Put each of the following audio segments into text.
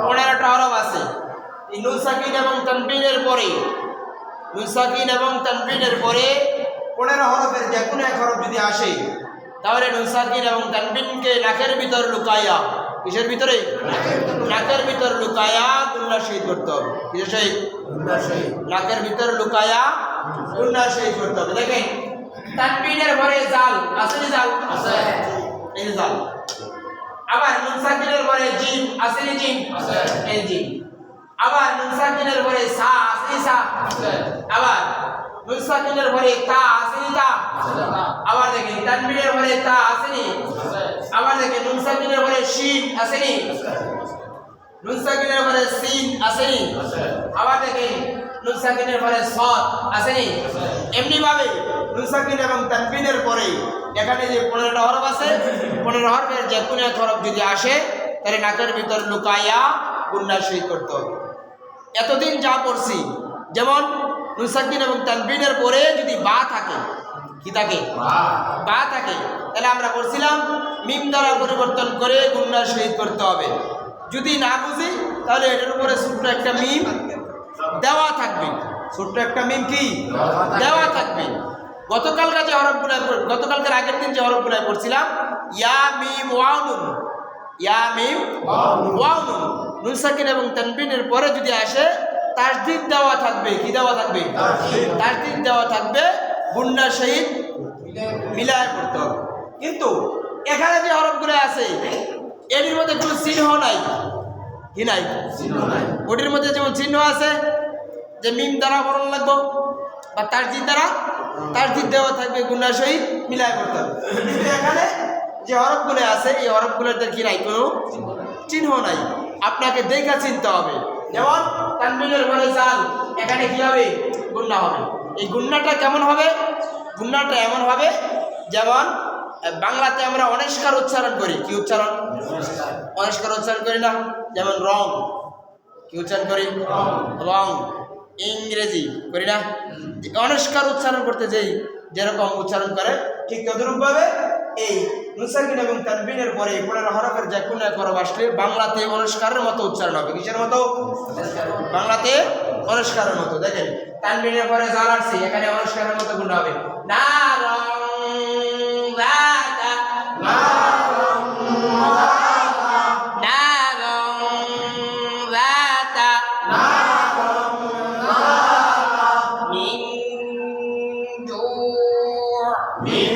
15টা হরফ আছে। এই নুন সাকিন এবং তানবিনের পরে, নুন সাকিন এবং তানবিনের পরে 15 হরফের যে কোনো এক হরফ যদি আসে, তাহলে নুন সাকিন এবং তানবিনকে নাকের ভিতর লুকায়া, কিসের ভিতরে? নাকের ভিতর লুকায়া গুন্না শহীদ করতে হবে। কিসের শহীদ? নাকের ভিতর লুকায়া গুন্না শহীদ করতে হবে। দেখেন তানবিনের পরে জাল আছে, জাল আছে, এই জাল। আবার নুন সাকিনের পরে জিম আছে, জিম আছে, এই জিম। আবার নুন সাকিনের পরে সা আছে, সা আছে। আবার নুন সাকিনের পরে তা আছে, তা আছে। আবার দেখেন তানবিনের পরে তা আছে নি, আবার দেখেন নুন সাকিনের পরে শিন আছে নি, নুন সাকিনের পরে সিন আছে নি, আবার দেখেন নুন সাকিনের পরে সাদ আছে নি। এমনি ভাবে নুন সাকিন এবং তানবিনের পরে এখানে যে 15টা হরফ আছে, 15 হরফের যে কোনো এক হরফ যদি আসে, তাহলে নাকের ভিতর লুকায়া গুন্না শহীদ করতে হবে। এতদিন যা পড়ছি, যেমন নুন সাকিন এবং তানবিনের পরে যদি বা থাকে, কি থাকে? বা থাকে, তাহলে আমরা বলছিলাম মিম দ্বারা পরিবর্তন করে গুন্না শহীদ করতে হবে। যদি না বুঝি তাহলে এটার উপরে ছোট্ট একটা মিম দেওয়া থাকবে, ছোট্ট একটা মিম কি দেওয়া থাকবে। গতকালকার যে হরফগুলো, গতকালকার আগের দিন যে হরফগুলো পড়ছিলাম, ইয়া মিম ওয়াও নুন, ইয়া মিম ওয়াও নুন, নুন সাকিন এবং তানবিনের পরে যদি আসে তাসদীদ দেওয়া থাকবে। কি দেওয়া থাকবে? তাসদীদ দেওয়া থাকবে, গুন্না শহীদ মিলায় করতে হবে। কিন্তু এখানে যে হরফগুলো আছে এটির মধ্যে কোনো চিহ্ন নাই, কি নাই? ওটির মধ্যে যেমন চিহ্ন আছে যে মিম দ্বারা পড়ন লাগবে বা তাসদীদ দ্বারা, তাসদীদ দেওয়া থাকবে, গুন্না শহীদ মিলায় করতে হবে। কিন্তু এখানে যে হরফগুলো আছে এই হরফগুলোতে কি নাই? কোনো চিহ্ন নাই, আপনাকে দেখা চিনতে হবে। যেমন তানবিনের পরে জাল, এখানে কি হবে? গুন্না হবে। এই গুন্নাটা কেমন হবে? গুন্নাটা এমন হবে যেমন বাংলাতে আমরা অনেস্কার উচ্চারণ করি। কি উচ্চারণ? অনেস্কার উচ্চারণ করি না? যেমন রং, কি উচ্চারণ করি? রং। ইংরেজি করি না? অনেস্কার উচ্চারণ করতে যেই যেরকম উচ্চারণ করে, ঠিক তদরূপ ভাবে এই নুন সাকিন এবং তানবিনের পরে 15 হরফের যে কোনো এক হরফ আসলে বাংলাতে অনুষ্কারের মতো উচ্চারণ হবে। কিসের মতো? বাংলাতে অনুষ্কারের মতো। দেখেন তানবিনের পরে জাল আসছে, এখানে অনুষ্কারের মতো গুণ হবে। না রং রাতা, না রং রাতা, না রং রাতা, মিন জু, মিন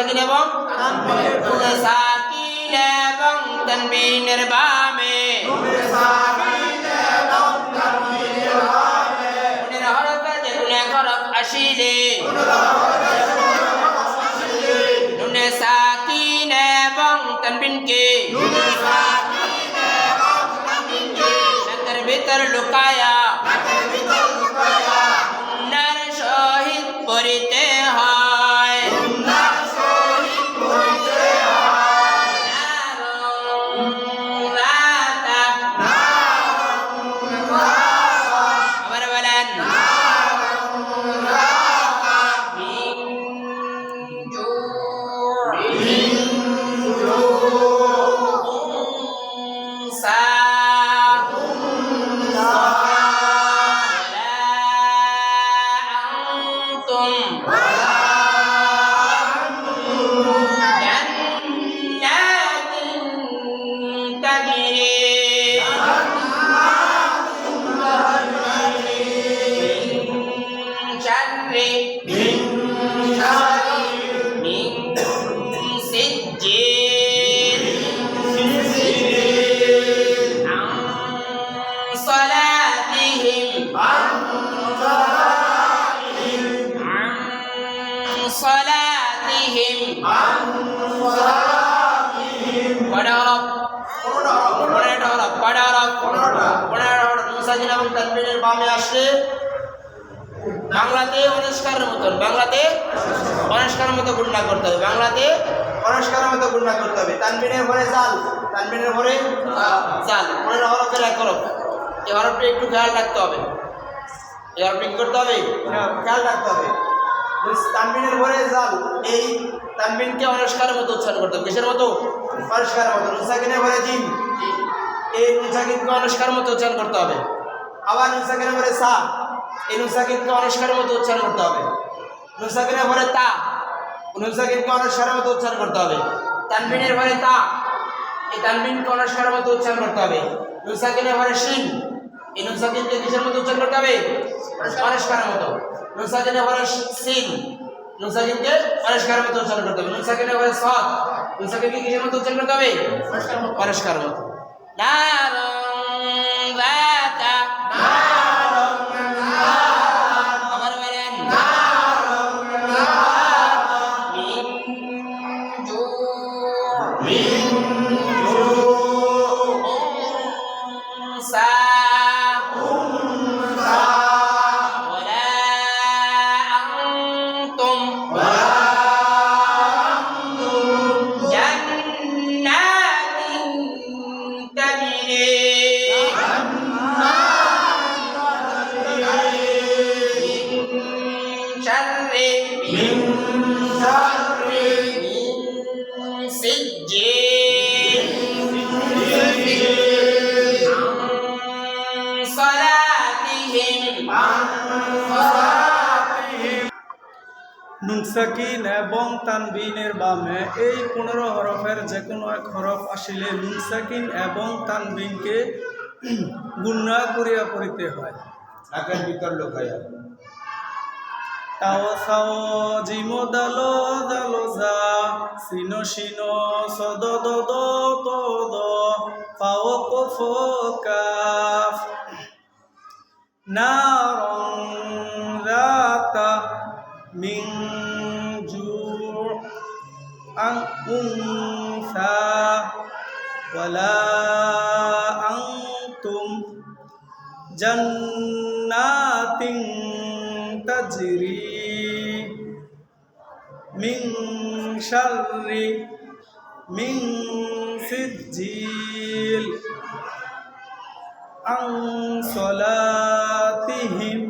সাকিন এবং নুনে সাকিন এবং তানবিনের বামে নুনের হরফে যে কোনো এক হরফ আসিলে নুনে সাকিন এবং তানবিনকে নাকের ভিতর লুকায়া নুনের সহিত পড়িতে হয় আবার বলেন এবং তানবিনের বামে আসলে বাংলাতে অনুষ্কারের মতন গুণনা করতে হবে অনুষ্কারের মতো গুণনা করতে হবে তানবিনের পরে জাল 15 হরফের এক হরফ এই হরফটা একটু খেয়াল রাখতে হবে খেয়াল রাখতে হবে তানবিনের পরে জাল এই তানবিনকে অনুষ্কারের মতো উচ্চারণ করতে হবে কিসের মতো অনুষ্কারের মতো নুন সাকিনের পরে জিম এই নুন সাকিনকে অনুষ্কারের মতো উচ্চারণ করতে হবে আবার নুন সাকিনের পরে সা এই নুন সাকিনকে অনুষ্কারের মতো উচ্চারণ করতে হবে নুন সাকিনের পরে তা নুন সাকিনকে অনুষ্কারের মতো উচ্চারণ করতে হবে তানবিনের পরে তা এই তানবিনকে অনুষ্কারের মতো উচ্চারণ করতে হবে নুন সাকিনের পরে শিন এই নুন সাকিনকে কিসের মতো উচ্চারণ করতে হবে অনুষ্কারের মতো নুন সাকিনের পরে সিন নুন সাকিনকে অনুষ্কারের মতো উচ্চারণ করতে হবে নুন সাকিনের পরে সাদ নুন সাকিনকে কিসের মতো উচ্চারণ করতে হবে অনুষ্কারের মতো নুন সাকিন এবং তানবিনের বামে এই 15 হরফের যে কোনো এক হরফ আসিলে নুন সাকিন এবং তানবিনকে গুণনা করিয়া পড়িতে হয় নাকের ভিতর লুকাইয়া তাও সাও জিমো দালো দালো জা সিনো সিনো সদ দ দ ত দ ফাও কফ কাফ নারং রাতা মিন জু' আন উনসা ওয়ালা আনতুম জান্নাতিন তাজরি মিন শাররি মিন সিজিল আন সলাতিহিম